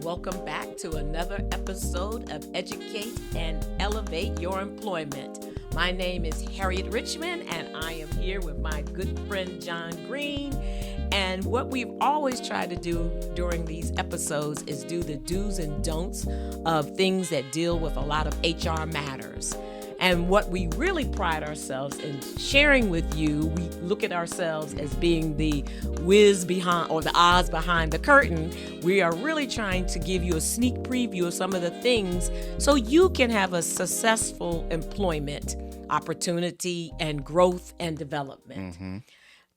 welcome back to another episode of Educate and Elevate Your Employment. My name is Harriett Richmond, and I am here with my good friend John Greene. And what we've always tried to do during these episodes is do the do's and don'ts of things that deal with a lot of HR matters. And what we really pride ourselves in sharing with you, we look at ourselves as being the whiz behind or the Oz behind the curtain. We are really trying to give you a sneak preview of some of the things so you can have a successful employment opportunity and growth and development. Mm-hmm.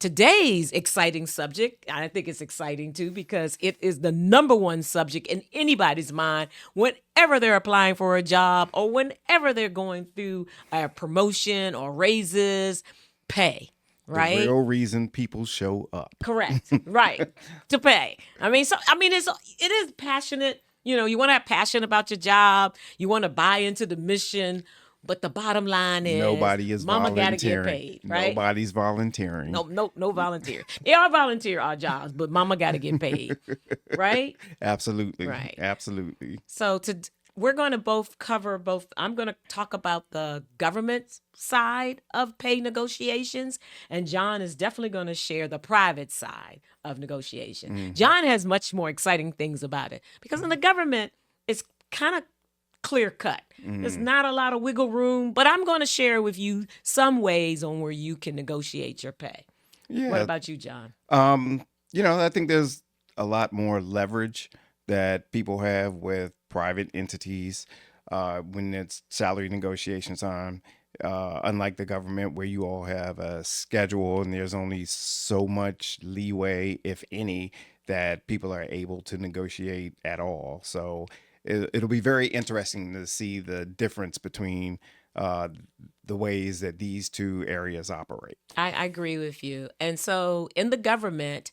Today's exciting subject, I think it's exciting too, because it is the number one subject in anybody's mind whenever they're applying for a job or whenever they're going through a promotion or raises, pay, right? The real reason people show up. Correct, right, to pay. It is passionate. You know, you want to have passion about your job. You want to buy into the mission. But the bottom line is, nobody is mama volunteering. Gotta get paid, right? Nobody's volunteering. No volunteer. They are volunteer our jobs, but mama gotta get paid, right? Absolutely, right. Absolutely. So we're going to both cover both. I'm going to talk about the government side of pay negotiations, and John is definitely going to share the private side of negotiation. Mm-hmm. John has much more exciting things about it because in the government, it's kind of clear cut. There's not a lot of wiggle room, but I'm going to share with you some ways on where you can negotiate your pay. Yeah. What about you, John? I think there's a lot more leverage that people have with private entities when it's salary negotiation time. Unlike the government where you all have a schedule and there's only so much leeway, if any, that people are able to negotiate at all. So it'll be very interesting to see the difference between the ways that these two areas operate. I agree with you. And so in the government,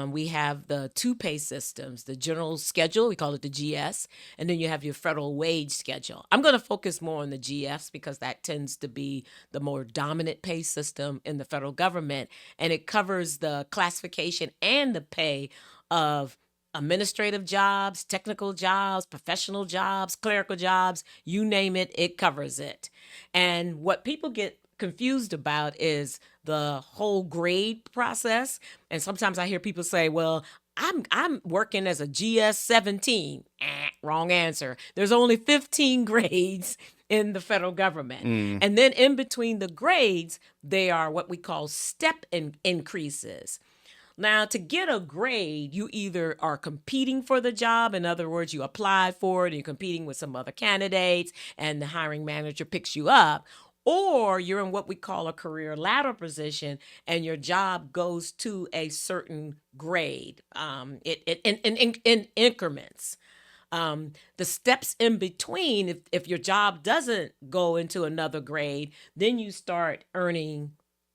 we have the two pay systems, the general schedule, we call it the GS, and then you have your federal wage schedule. I'm going to focus more on the GS because that tends to be the more dominant pay system in the federal government, and it covers the classification and the pay of administrative jobs, technical jobs, professional jobs, clerical jobs, you name it, it covers it. And what people get confused about is the whole grade process. And sometimes I hear people say, well, I'm working as a GS 17. Wrong answer. There's only 15 grades in the federal government. And then in between the grades, they are what we call step increases. Now, to get a grade, you either are competing for the job. In other words, you apply for it, and you're competing with some other candidates, and the hiring manager picks you up. Or you're in what we call a career ladder position, and your job goes to a certain grade in increments. The steps in between, if your job doesn't go into another grade, then you start earning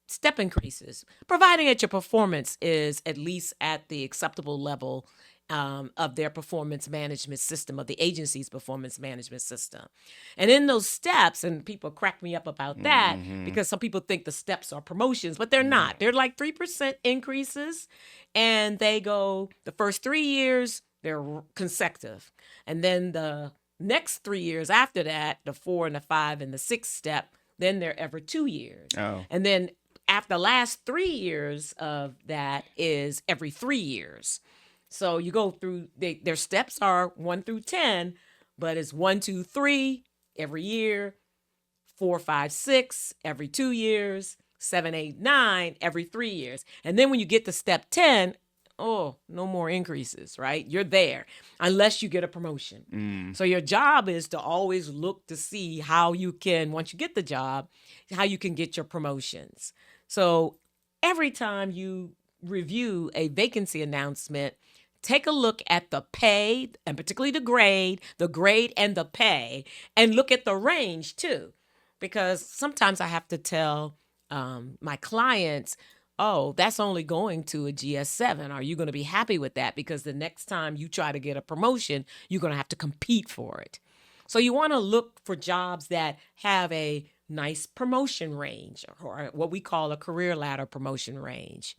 step increases, providing that your performance is at least at the acceptable level of their performance management system, of the agency's performance management system. And in those steps, and people crack me up about that because some people think the steps are promotions, but they're not. They're like 3% increases, and they go the first 3 years, they're consecutive. And then the next 3 years after that, the 4 and the 5 and the 6 step, then they're every 2 years. Oh. And then after the last 3 years of that is every 3 years. So you go through, their steps are 1 through 10, but it's 1, 2, 3 every year, 4, 5, 6 every 2 years, 7, 8, 9 every 3 years. And then when you get to step 10, no more increases, right? You're there unless you get a promotion. So your job is to always look to see how you can, once you get the job, how you can get your promotions. So every time you review a vacancy announcement, take a look at the pay, and particularly the grade and the pay, and look at the range too. Because sometimes I have to tell my clients, that's only going to a GS7. Are you going to be happy with that? Because the next time you try to get a promotion, you're going to have to compete for it. So you want to look for jobs that have a nice promotion range, or what we call a career ladder promotion range.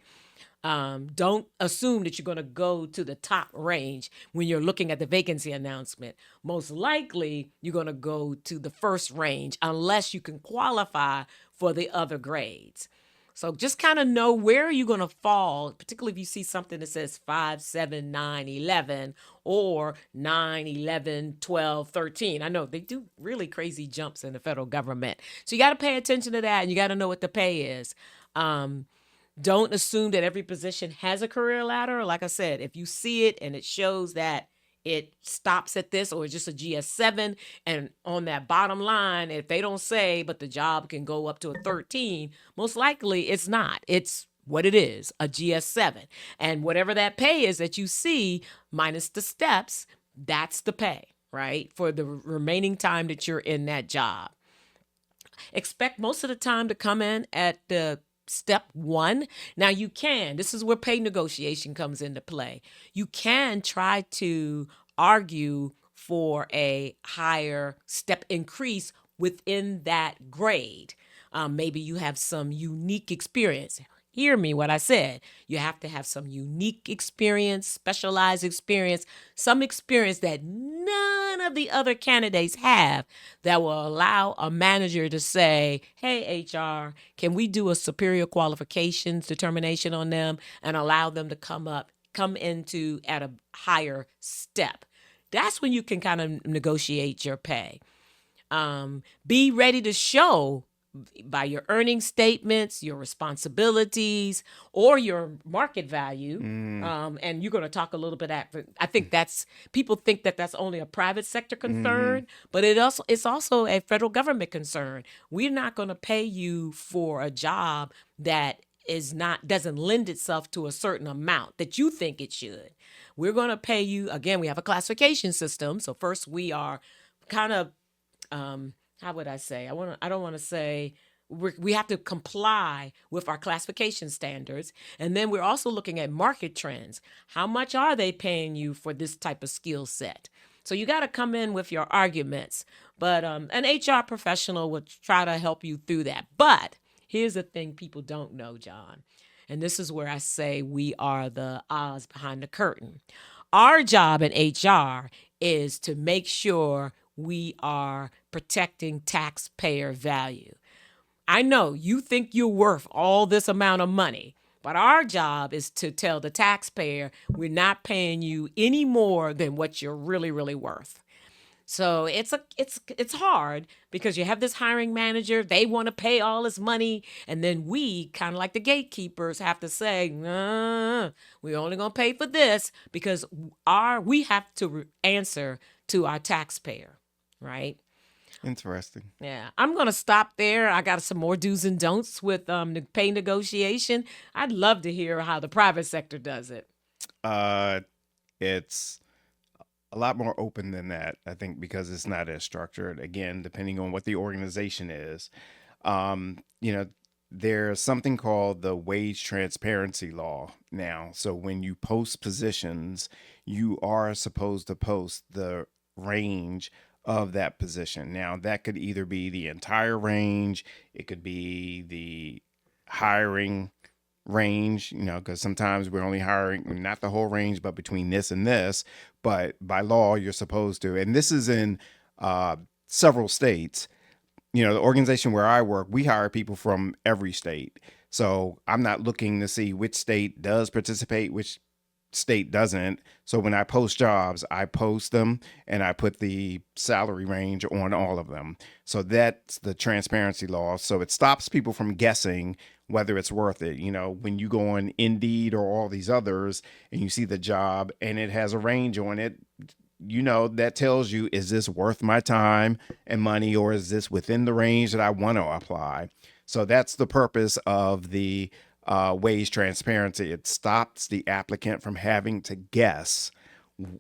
Don't assume that you're going to go to the top range when you're looking at the vacancy announcement. Most likely, you're going to go to the first range unless you can qualify for the other grades. So just kind of know where you're going to fall, particularly if you see something that says 5, 7, 9, 11, or 9, 11, 12, 13. I know they do really crazy jumps in the federal government. So you got to pay attention to that, and you got to know what the pay is. Don't assume that every position has a career ladder. Like I said, if you see it and it shows that it stops at this or it's just a GS7, and on that bottom line, if they don't say, but the job can go up to a 13, most likely it's not. It's what it is, a GS7. And whatever that pay is that you see, minus the steps, that's the pay, right? For the remaining time that you're in that job. Expect most of the time to come in at the step one. Now you can, this is where pay negotiation comes into play. You can try to argue for a higher step increase within that grade. Maybe you have some unique experience. Hear me what I said. You have to have some unique experience, specialized experience, some experience that none of the other candidates have that will allow a manager to say, hey, HR, can we do a superior qualifications determination on them and allow them to come into at a higher step. That's when you can kind of negotiate your pay. Be ready to show by your earning statements, your responsibilities, or your market value. And you're going to talk a little bit I think that's, people think that that's only a private sector concern, but it's also a federal government concern. We're not going to pay you for a job that doesn't lend itself to a certain amount that you think it should. We're going to pay you, again, we have a classification system. So first we are kind of, how would I say? I don't want to say we have to comply with our classification standards. And then we're also looking at market trends. How much are they paying you for this type of skill set? So you got to come in with your arguments. But an HR professional will try to help you through that. But here's the thing people don't know, John. And this is where I say we are the Oz behind the curtain. Our job in HR is to make sure we are protecting taxpayer value. I know you think you're worth all this amount of money, but our job is to tell the taxpayer we're not paying you any more than what you're really, really worth. So it's hard because you have this hiring manager, they want to pay all this money, and then we, kind of like the gatekeepers, have to say, nah, we're only going to pay for this because we have to answer to our taxpayer, right? Interesting. Yeah, I'm going to stop there. I got some more do's and don'ts with the pay negotiation. I'd love to hear how the private sector does it. It's a lot more open than that, I think, because it's not as structured. Again, depending on what the organization is, you know, there's something called the wage transparency law now. So when you post positions, you are supposed to post the range of that position. Now, that could either be the entire range, it could be the hiring range, because sometimes we're only hiring not the whole range, but between this and this. But by law, you're supposed to. And this is in several states. The organization where I work, we hire people from every state. So I'm not looking to see which state does participate, which state doesn't. So when I post jobs, I post them and I put the salary range on all of them. So that's the transparency law. So it stops people from guessing whether it's worth it. When you go on Indeed or all these others and you see the job and it has a range on it, that tells you, is this worth my time and money, or is this within the range that I want to apply? So that's the purpose of the wage transparency. It stops the applicant from having to guess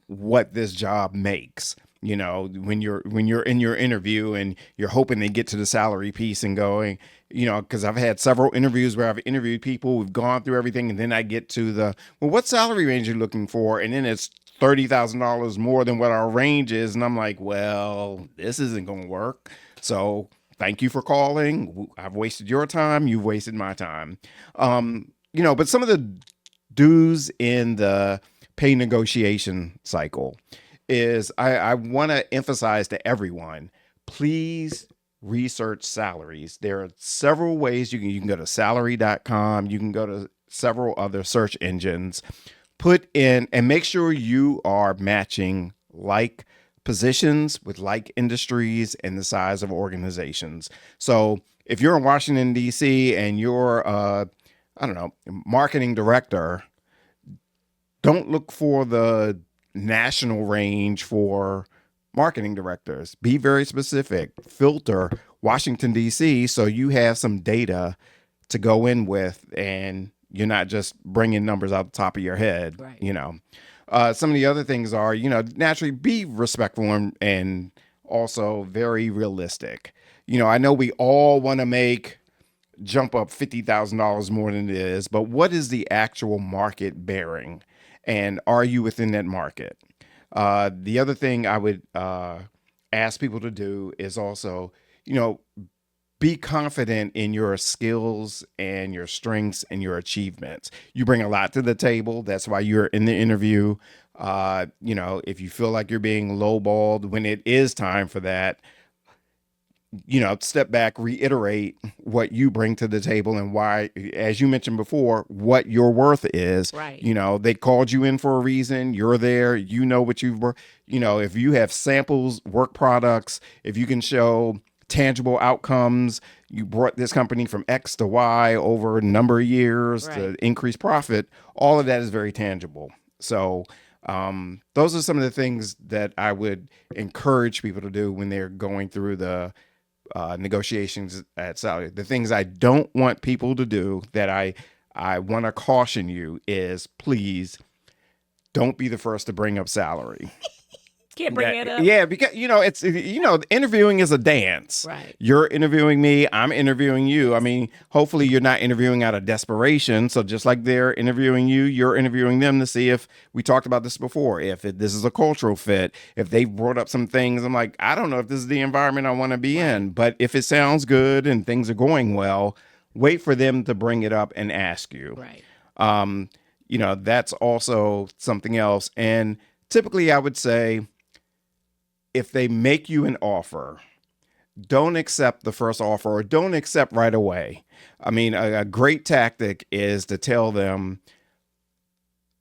what this job makes. When you're in your interview and you're hoping they get to the salary piece and going, because I've had several interviews where I've interviewed people, we've gone through everything, and then I get to what salary range you're looking for, and then it's $30,000 more than what our range is, and I'm like, well, this isn't going to work. So thank you for calling. I've wasted your time. You've wasted my time. But some of the do's in the pay negotiation cycle is I want to emphasize to everyone, please research salaries. There are several ways you can go to salary.com, you can go to several other search engines, put in and make sure you are matching like positions with like industries and the size of organizations. So if you're in Washington, D.C. and you're, I don't know, marketing director, don't look for the national range for marketing directors. Be very specific. Filter Washington, D.C. so you have some data to go in with and you're not just bringing numbers out the top of your head, Right. Some of the other things are, naturally be respectful and also very realistic. I know we all want to make jump up $50,000 more than it is, but what is the actual market bearing? And are you within that market? The other thing I would ask people to do is also, be confident in your skills and your strengths and your achievements. You bring a lot to the table. That's why you're in the interview. If you feel like you're being lowballed when it is time for that, step back, reiterate what you bring to the table and why, as you mentioned before, what your worth is. Right. They called you in for a reason. You're there. You know what you've worked. If you have samples, work products, if you can show tangible outcomes, you brought this company from X to Y over a number of years to increase profit, all of that is very tangible. So those are some of the things that I would encourage people to do when they're going through the negotiations at salary. The things I don't want people to do that I want to caution you is, please don't be the first to bring up salary. Can't bring it up. Yeah, because it's interviewing is a dance. Right. You're interviewing me, I'm interviewing you. I mean, hopefully you're not interviewing out of desperation. So just like they're interviewing you, you're interviewing them to see if we talked about this before. If this is a cultural fit, if they brought up some things, I'm like, I don't know if this is the environment I want to be in, but if it sounds good and things are going well, wait for them to bring it up and ask you. Right. That's also something else. And typically I would say, if they make you an offer, don't accept the first offer or don't accept right away. I mean, a great tactic is to tell them,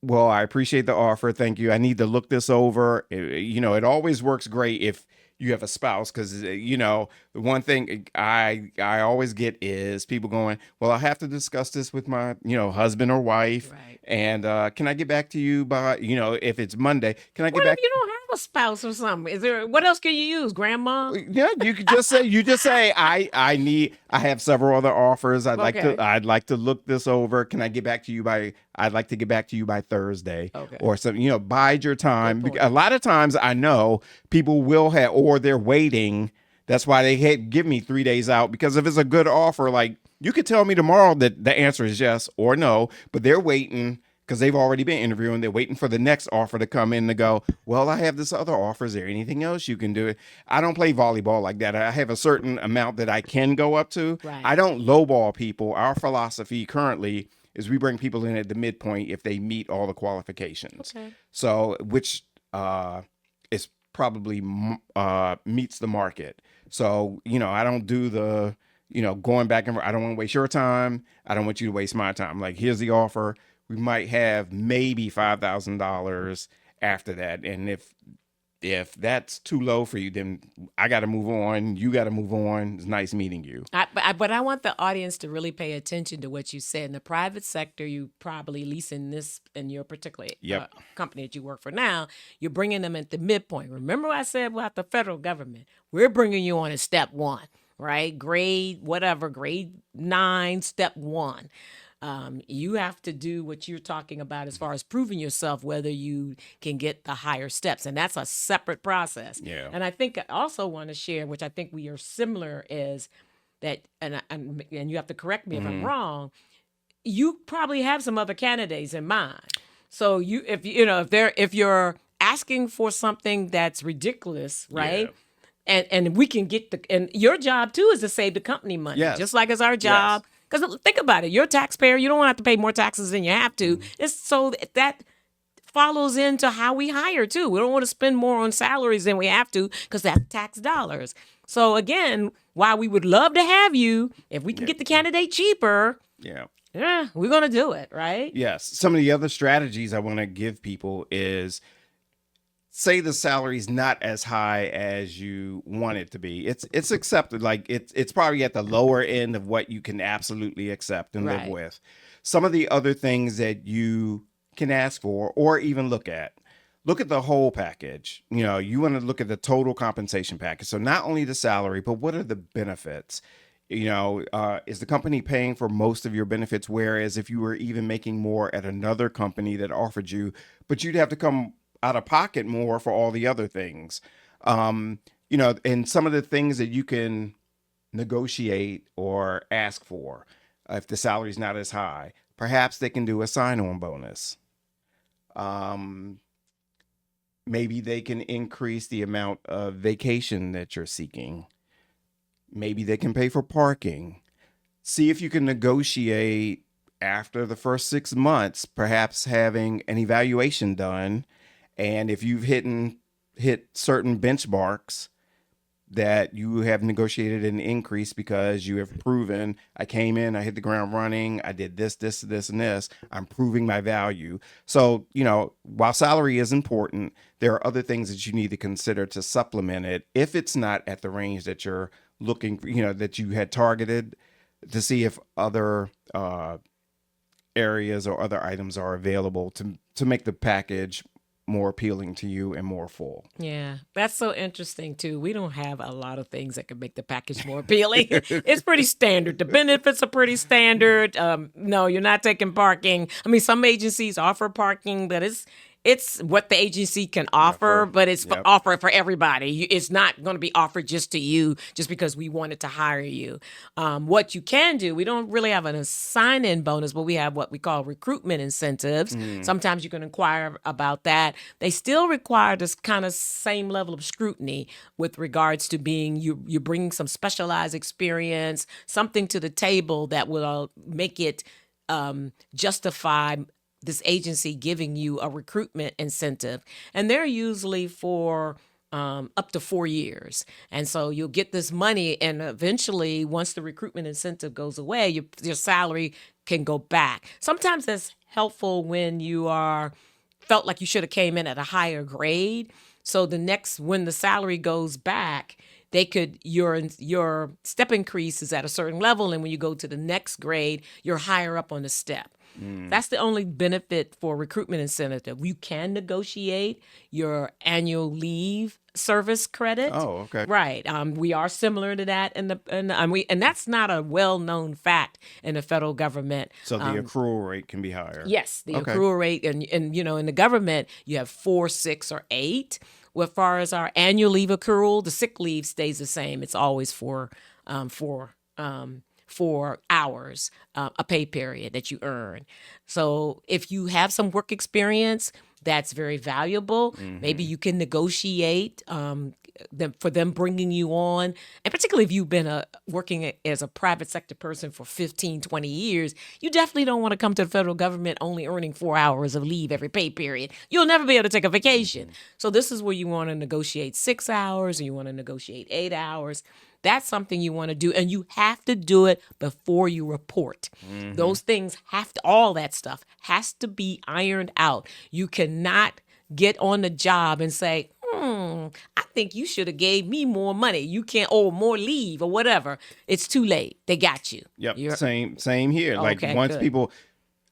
well, I appreciate the offer. Thank you. I need to look this over. It always works great if you have a spouse, because, the one thing I always get is people going, well, I have to discuss this with my, husband or wife. Right. And can I get back to you by, if it's Monday, can I get What back? if you don't have a spouse or something? Is there, what else can you use? Grandma? Yeah, you could just say, I have several other offers. I'd like to look this over. Can I get back to you I'd like to get back to you by Thursday. Okay. Or something, bide your time. A lot of times I know people will have, or they're waiting. That's why they give me 3 days out, because if it's a good offer, like, you could tell me tomorrow that the answer is yes or no, but they're waiting because they've already been interviewing. They're waiting for the next offer to come in to go, well, I have this other offer. Is there anything else you can do? I don't play volleyball like that. I have a certain amount that I can go up to. Right. I don't lowball people. Our philosophy currently is we bring people in at the midpoint if they meet all the qualifications. Okay. So, which is probably meets the market. So, I don't do the, going back and I don't want to waste your time. I don't want you to waste my time. Like, here's the offer. We might have maybe $5,000 after that. And if that's too low for you, then I got to move on. You got to move on. It's nice meeting you. But I want the audience to really pay attention to what you said. In the private sector, you probably, at least in your particular company that you work for now, you're bringing them at the midpoint. Remember what I said about the federal government? We're bringing you on at step 1, right? Grade 9, step 1. You have to do what you're talking about as far as proving yourself, whether you can get the higher steps. And that's a separate process. Yeah. And I think I also want to share, which I think we are similar, is that, and you have to correct me if I'm wrong, you probably have some other candidates in mind. So if you're asking for something that's ridiculous, right? Yeah. And we can get and your job too is to save the company money. Yes. Just like it's our job. Yes. Because think about it. You're a taxpayer. You don't want to have to pay more taxes than you have to. It's so that follows into how we hire too. We don't want to spend more on salaries than we have to because that's tax dollars. So again, while we would love to have you, if we can get the candidate cheaper, Yeah. yeah, we're gonna do it, right? Yes. Some of the other strategies I want to give people is, say the salary's not as high as you want it to be. It's accepted. Like it's probably at the lower end of what you can absolutely accept and live Right. with. Some of the other things that you can ask for or even look at. Look at the whole package. You know, you want to look at the total compensation package. So not only the salary, but what are the benefits? You know, is the company paying for most of your benefits? Whereas if you were even making more at another company that offered you, but you'd have to come out of pocket more for all the other things. You know, and some of the things that you can negotiate or ask for if the salary's not as high, perhaps they can do a sign-on bonus. Um, Maybe they can increase the amount of vacation that you're seeking. Maybe they can pay for parking. See if you can negotiate after the first 6 months, perhaps having an evaluation done. And if you've hit certain benchmarks, that you have negotiated an increase because you have proven I came in, I hit the ground running, I did this, this, this, and this. I'm proving my value. So, you know, while salary is important, there are other things that you need to consider to supplement it if it's not at the range that you're looking for, you know, that you had targeted, to see if other areas or other items are available to make the package more appealing to you and more full. Yeah, that's so interesting too. We don't have a lot of things that can make the package more appealing. It's pretty standard. The benefits are pretty standard. No, you're not taking parking. I mean, some agencies offer parking, but it's what the agency can offer, but it's Yep. offer for everybody. It's not going to be offered just to you just because we wanted to hire you. What you can do, we don't really have an assign-in bonus, but we have what we call recruitment incentives. Sometimes you can inquire about that. They still require this kind of same level of scrutiny with regards to being you're bringing some specialized experience, something to the table that will make it justify this agency giving you a recruitment incentive. And they're usually for up to 4 years. And so you'll get this money, and eventually, once the recruitment incentive goes away, your salary can go back. Sometimes that's helpful when you felt like you should have came in at a higher grade. So when the salary goes back, your step increase is at a certain level, and when you go to the next grade, you're higher up on the step. That's the only benefit for recruitment incentive. You can negotiate your annual leave service credit. Oh, okay. Right. We are similar to that, and that's not a well-known fact in the federal government. So the accrual rate can be higher. Yes, the Okay. accrual rate, and you know, in the government, you have 4, 6, or 8. As far as our annual leave accrual, the sick leave stays the same. It's always for 4 hours, a pay period that you earn. So if you have some work experience, that's very valuable. Maybe you can negotiate for them bringing you on. And particularly if you've been working as a private sector person for 15, 20 years, you definitely don't want to come to the federal government only earning 4 hours of leave every pay period. You'll never be able to take a vacation. So this is where you want to negotiate 6 hours, or you want to negotiate 8 hours. That's something you want to do, and you have to do it before you report. Those things all that stuff has to be ironed out. You cannot get on the job and say, I think you should have gave me more money. You can't, or more leave or whatever. It's too late. They got you. Yep. Same here. Like Okay, once good. people,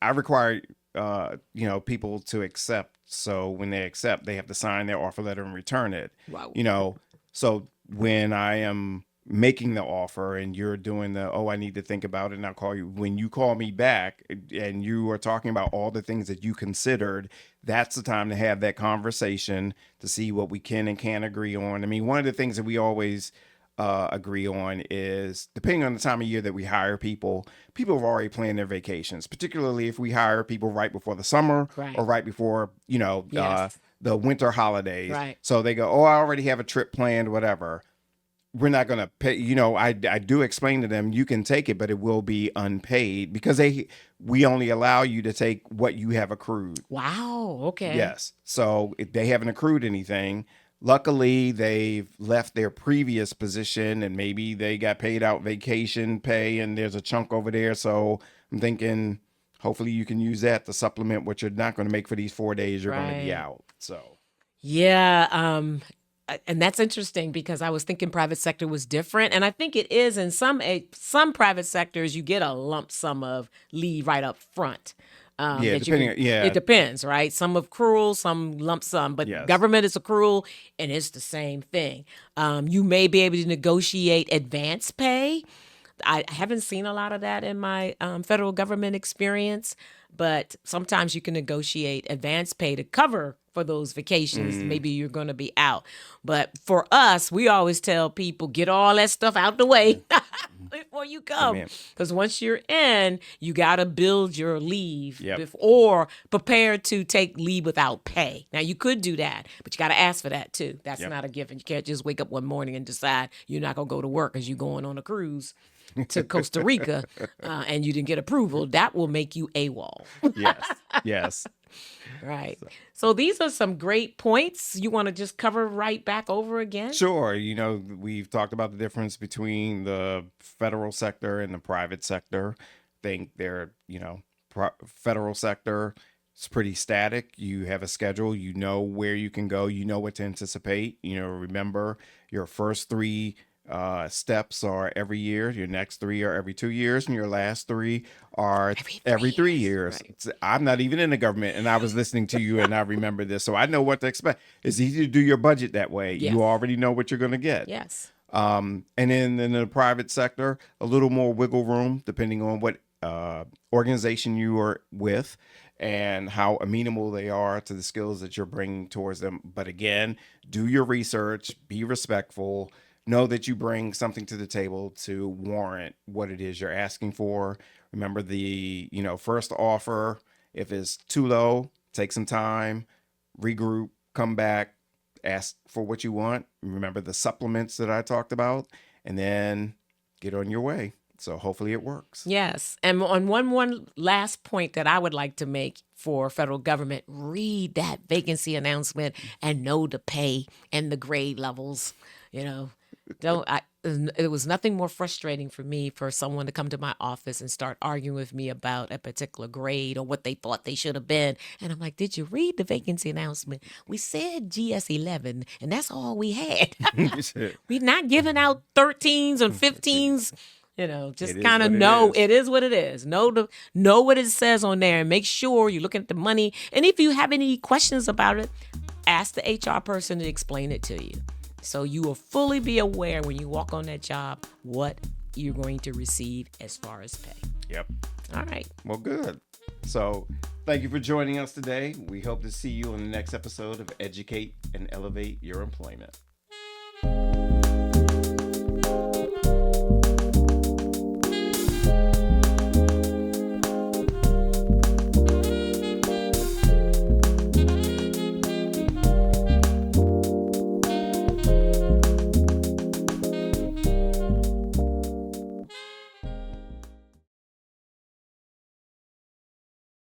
I require, you know, people to accept. So when they accept, they have to sign their offer letter and return it. Wow. You know, so when I am making the offer and you're doing I need to think about it and I'll call you. When you call me back and you are talking about all the things that you considered, that's the time to have that conversation to see what we can and can't agree on. I mean, one of the things that we always agree on is, depending on the time of year that we hire people have already planned their vacations, particularly if we hire people right before the summer Right. or right before, you know, Yes. the winter holidays. Right. So they go, I already have a trip planned, whatever. we're not going to pay. I do explain to them, you can take it, but it will be unpaid because we only allow you to take what you have accrued. Wow. Okay. Yes. So if they haven't accrued anything, luckily they've left their previous position and maybe they got paid out vacation pay and there's a chunk over there. So I'm thinking hopefully you can use that to supplement what you're not going to make for these 4 days you're going to be Right. out. So Yeah. And that's interesting because I was thinking private sector was different, and I think it is in some private sectors. You get a lump sum of leave right up front. yeah, That you can. yeah, It depends, right? Some accrual, some lump sum, but yes. government is accrual, and it's the same thing. You may be able to negotiate advance pay. I haven't seen a lot of that in my federal government experience, but sometimes you can negotiate advance pay to cover for those vacations. Maybe you're going to be out. But for us, we always tell people get all that stuff out the way before you come. Amen. Because once you're in, you got to build your leave Yep. or prepare to take leave without pay. Now, you could do that, but you got to ask for that too. That's Yep. not a given. You can't just wake up one morning and decide you're not going to go to work because you're going on a cruise to Costa Rica and you didn't get approval. That will make you AWOL. Yes. Yes. Right. So these are some great points. You want to just cover right back over again? Sure. We've talked about the difference between the federal sector and the private sector. Think they're, federal sector is pretty static. You have a schedule, you know where you can go, you know what to anticipate. Remember your first three steps are every year, your next three are every 2 years, and your last three are every 3 years. Right. I'm not even in the government, and I was listening to you, and I remember this, so I know what to expect. It's easy to do your budget that way. Yes. You already know what you're going to get. Yes. And then in the private sector, a little more wiggle room depending on what organization you are with and how amenable they are to the skills that you're bringing towards them. But again, do your research, be respectful, know that you bring something to the table to warrant what it is you're asking for. Remember the, first offer, if it's too low, take some time, regroup, come back, ask for what you want. Remember the supplements that I talked about, and then get on your way. So hopefully it works. Yes. And on one last point that I would like to make for federal government, read that vacancy announcement and know the pay and the grade levels. It was nothing more frustrating for me for someone to come to my office and start arguing with me about a particular grade or what they thought they should have been. And I'm like, did you read the vacancy announcement? We said GS11, and that's all we had. We're not giving out 13s and 15s. Just kind of know it is what it is. Know what it says on there and make sure you're looking at the money. And if you have any questions about it, ask the HR person to explain it to you. So you will fully be aware when you walk on that job what you're going to receive as far as pay. Yep. All right. Well, good. So thank you for joining us today. We hope to see you on the next episode of Educate and Elevate Your Employment.